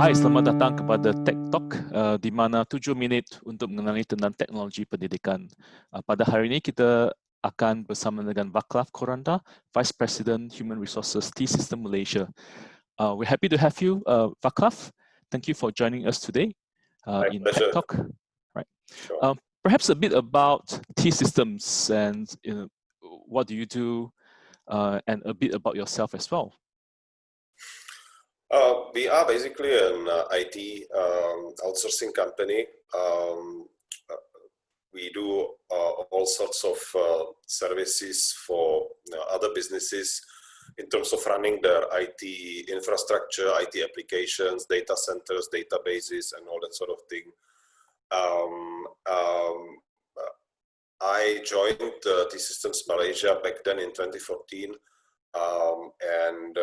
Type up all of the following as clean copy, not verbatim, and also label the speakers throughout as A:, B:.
A: Hai, selamat datang kepada Tech Talk, di mana 7 minit untuk mengenali tentang teknologi pendidikan. Pada hari ini kita akan bersama dengan Vaclav Koranda, Vice President Human Resources T-System Malaysia. We're happy to have you, Vaclav. Thank you for joining us today in Tech Talk. Right.
B: Sure.
A: Perhaps a bit about T-Systems and what do you do, and a bit about yourself as well.
B: We are basically an IT outsourcing company. We do all sorts of services for other businesses in terms of running their IT infrastructure, IT applications, data centers, databases, and all that sort of thing. I joined T-Systems Malaysia back then in 2014, and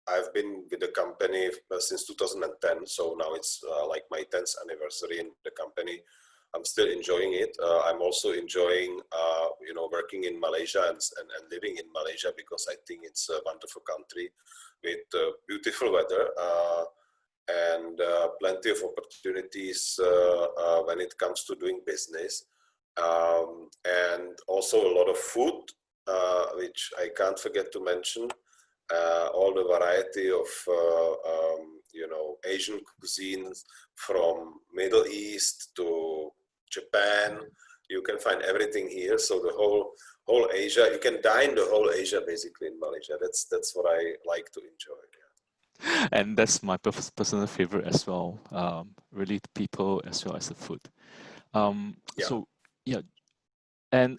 B: I've been with the company since 2010, so now it's like my 10th anniversary in the company. I'm still enjoying it. I'm also enjoying, working in Malaysia and living in Malaysia because I think it's a wonderful country with beautiful weather and plenty of opportunities when it comes to doing business, and also a lot of food, which I can't forget to mention. All the variety of Asian cuisines from Middle East to Japan, you can find everything here. So the whole Asia, you can dine the whole Asia basically in Malaysia. That's what I like to enjoy. Yeah.
A: And that's my personal favorite as well. Really, the people as well as the food. So yeah, and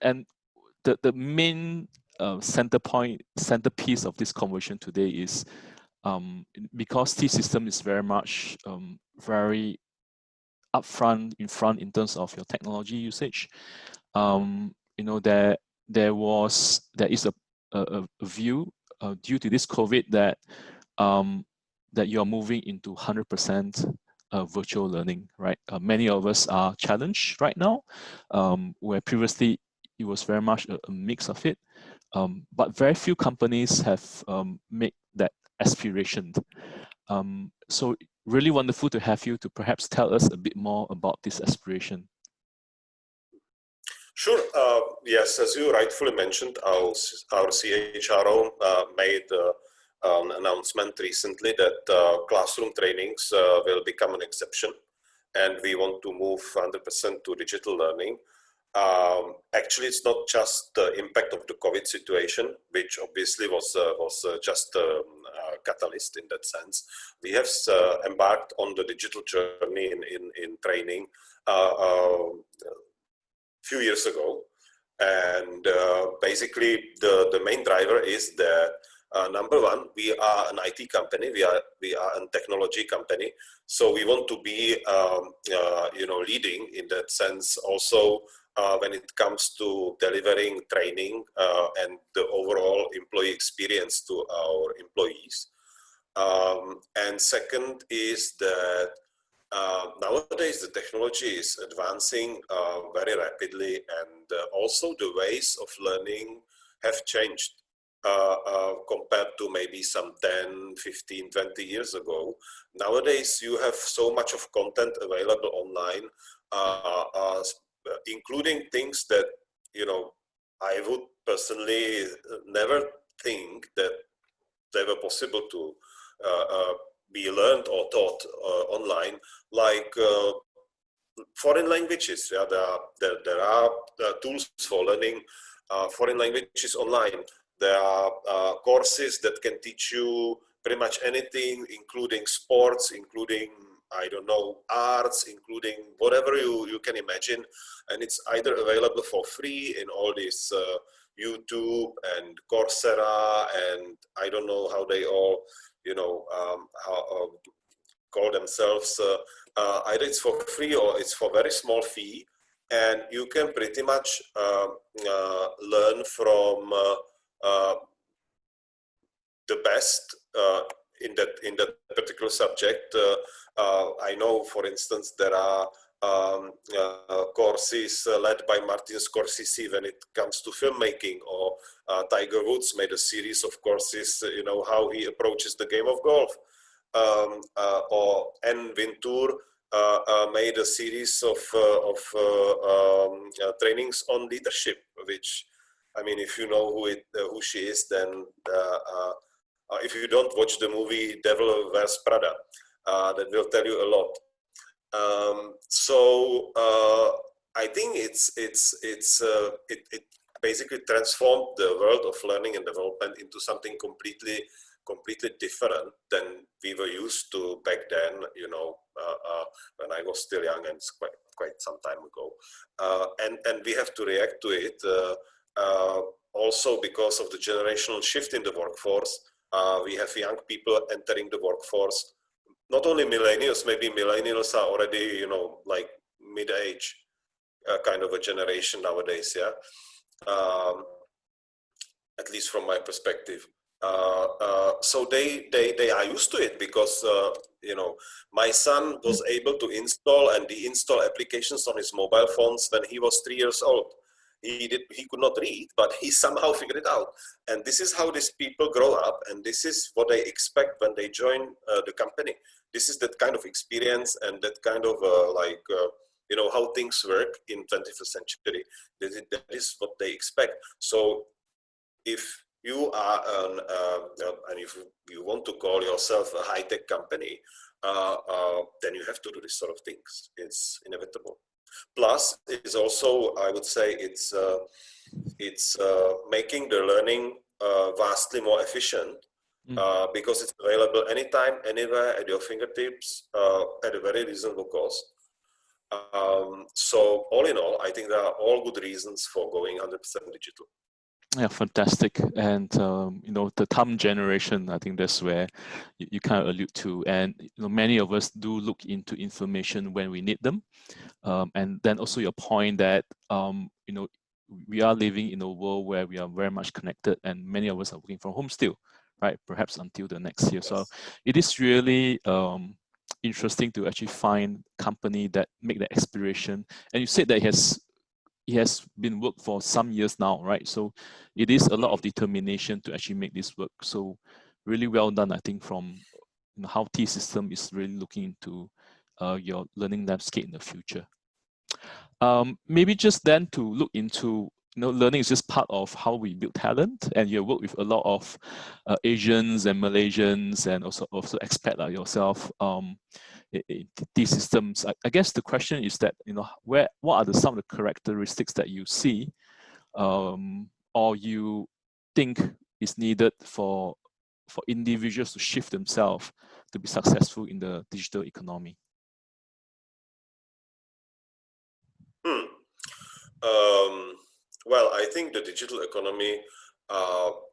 A: the main centerpiece of this conversation today is because T-System is very much very upfront in terms of your technology usage. There is a view due to this COVID that you are moving into 100% virtual learning, right? Many of us are challenged right now, where previously it was very much a mix of it. But very few companies have made that aspiration. So really wonderful to have you to perhaps tell us a bit more about this aspiration.
B: Sure. Yes, as you rightfully mentioned, our CHRO made an announcement recently that classroom trainings will become an exception, and we want to move 100% to digital learning. Actually, it's not just the impact of the COVID situation, which obviously was just a catalyst in that sense. We have embarked on the digital journey in training a few years ago, and basically the main driver is that number one, we are an IT company, we are a technology company, so we want to be leading in that sense also. When it comes to delivering training and the overall employee experience to our employees. And second is that nowadays the technology is advancing very rapidly, and also the ways of learning have changed compared to maybe some 10, 15, 20 years ago. Nowadays you have so much of content available online, including things that I would personally never think that they were possible to be learned or taught online, like foreign languages. Yeah, there are tools for learning foreign languages online. There are courses that can teach you pretty much anything, including sports, including arts, including whatever you can imagine, and it's either available for free in all these YouTube and Coursera, and I don't know how they all call themselves. Either it's for free or it's for very small fee, and you can pretty much learn from the best in that particular subject. I know, for instance, there are courses led by Martin Scorsese when it comes to filmmaking, or Tiger Woods made a series of courses, how he approaches the game of golf. or N. Vintur made a series of trainings on leadership, which, I mean, if you know who she is, then if you don't watch the movie Devil Wears Prada, that will tell you a lot. So I think it basically transformed the world of learning and development into something completely different than we were used to back then. You know, when I was still young, and it's quite some time ago, and we have to react to it. Also, because of the generational shift in the workforce, we have young people entering the workforce. Not only millennials, maybe millennials are already, you know, like mid-age kind of a generation nowadays, yeah. At least from my perspective. So they are used to it because, you know, my son was able to install and deinstall applications on his mobile phones when he was 3 years old. He could not read, but he somehow figured it out. And this is how these people grow up, and this is what they expect when they join the company. This is that kind of experience and that kind of you know, how things work in 21st century. That is what they expect. So if you are and if you want to call yourself a high-tech company, then you have to do this sort of things. It's inevitable. Plus, it's also, I would say, it's making the learning vastly more efficient because it's available anytime, anywhere, at your fingertips, at a very reasonable cost. So all in all, I think there are all good reasons for going 100% digital.
A: Yeah, fantastic. And you know, the thumb generation, I think that's where you kind of allude to. And you know, many of us do look into information when we need them. And then also your point that you know, we are living in a world where we are very much connected, and many of us are working from home still, right? Perhaps until the next year. Yes. So it is really interesting to actually find company that make the aspiration. And you said that it has been worked for some years now, right? So it is a lot of determination to actually make this work. So really well done, I think, from you know, how T-System is really looking into your learning landscape in the future. Maybe just then to look into, you know, learning is just part of how we build talent, and you work with a lot of Asians and Malaysians and also expat like yourself. These systems, I guess the question is that, you know, what are some of the characteristics that you see or you think is needed for individuals to shift themselves to be successful in the digital economy?
B: Well, I think the digital economy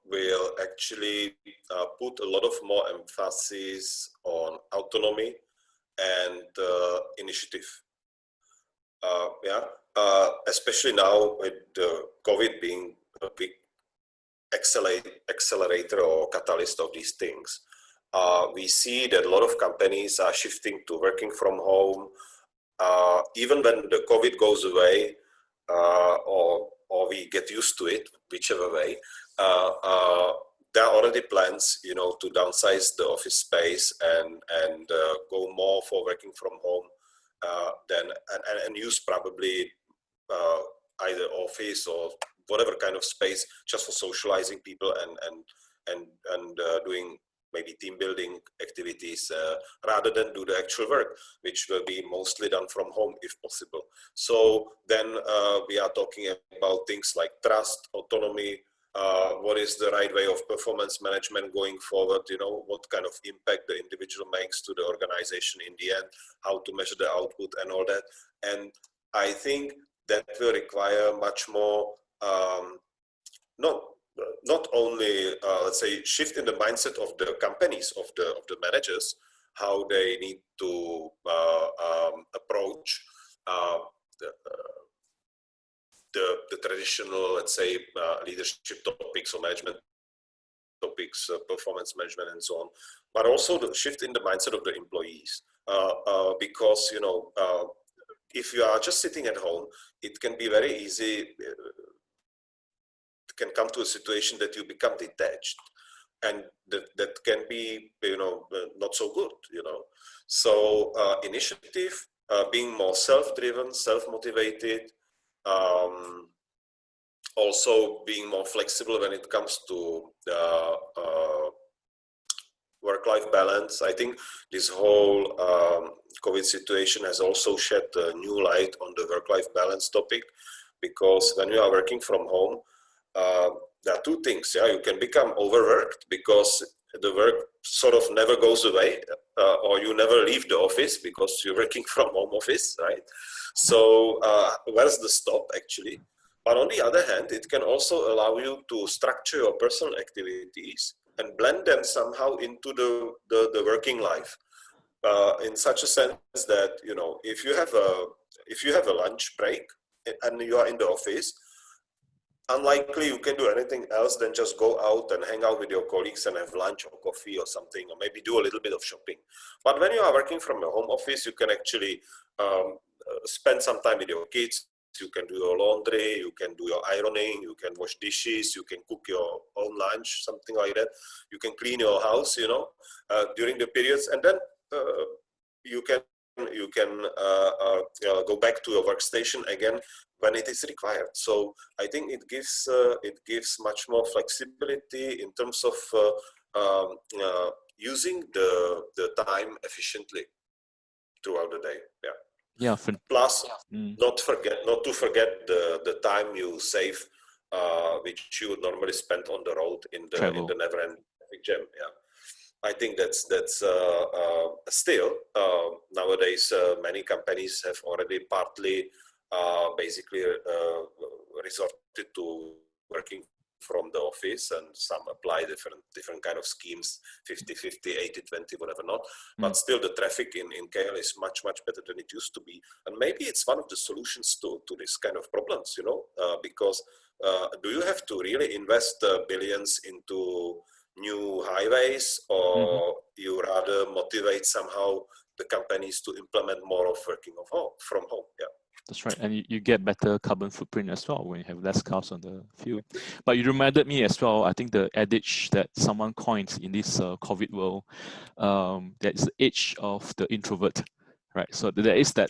B: will actually put a lot of more emphasis on autonomy and initiative. Especially now with COVID being a big accelerator or catalyst of these things. We see that a lot of companies are shifting to working from home. Even when the COVID goes away, or we get used to it, whichever way, there are already plans, you know, to downsize the office space and go more for working from home, and use probably either office or whatever kind of space just for socializing people and doing maybe team building activities rather than do the actual work, which will be mostly done from home if possible. So then we are talking about things like trust, autonomy, what is the right way of performance management going forward, you know, what kind of impact the individual makes to the organization in the end, how to measure the output and all that. And I think that will require much more, not only let's say shift in the mindset of the companies, of the managers, how they need to approach the traditional, let's say, leadership topics or management topics, performance management and so on, but also the shift in the mindset of the employees, because, you know, if you are just sitting at home, it can be very easy, it can come to a situation that you become detached and that can be, not so good, So initiative, being more self-driven, self-motivated, also being more flexible when it comes to work-life balance. I think this whole COVID situation has also shed a new light on the work-life balance topic, because when you are working from home, there are two things. Yeah, you can become overworked because the work sort of never goes away, or you never leave the office because you're working from home office, right? So where's the stop actually? But on the other hand, it can also allow you to structure your personal activities and blend them somehow into the working life, in such a sense that, if you have a lunch break and you are in the office, unlikely you can do anything else than just go out and hang out with your colleagues and have lunch or coffee or something, or maybe do a little bit of shopping. But when you are working from a home office, you can actually spend some time with your kids. You can do your laundry, you can do your ironing, you can wash dishes, you can cook your own lunch, something like that. You can clean your house, during the periods, and then you can go back to your workstation again when it is required. So I think it gives much more flexibility in terms of using the time efficiently throughout the day. Yeah.
A: Yeah.
B: Plus, not to forget the time you save, which you would normally spend on the road in the never-ending traffic jam. Yeah. I think that's still nowadays many companies have already partly basically resorted to working from the office, and some apply different kind of schemes, 50-50, 80-20, whatever not. But still the traffic in KL is much better than it used to be, and maybe it's one of the solutions to this kind of problems, because do you have to really invest billions into new highways, or you rather motivate somehow the companies to implement more of working from home? Yeah.
A: That's right, and you get better carbon footprint as well when you have less cars on the field. But you reminded me as well, I think the adage that someone coined in this COVID world, that is the age of the introvert, right? So there is that,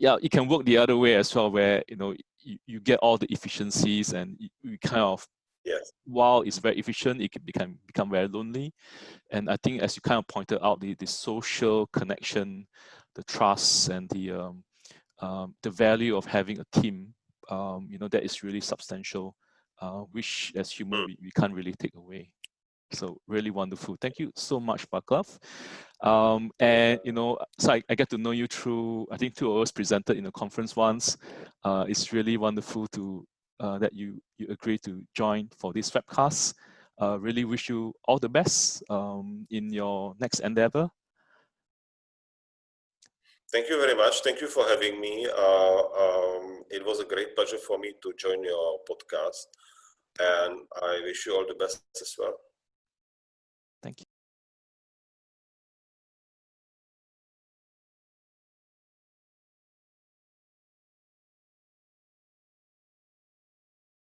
A: it can work the other way as well, where, you get all the efficiencies, and you kind of, while it's very efficient, it can become very lonely. And I think, as you kind of pointed out, the social connection, the trust, and the value of having a team, that is really substantial, which as human we can't really take away. So really wonderful. Thank you so much, Vaclav. And so I get to know you through, I think, 2 hours presented in a conference once. It's really wonderful to that you agree to join for this webcast. Really wish you all the best in your next endeavor.
B: Thank you very much. Thank you for having me. It was a great pleasure for me to join your podcast, and I wish you all the best as well.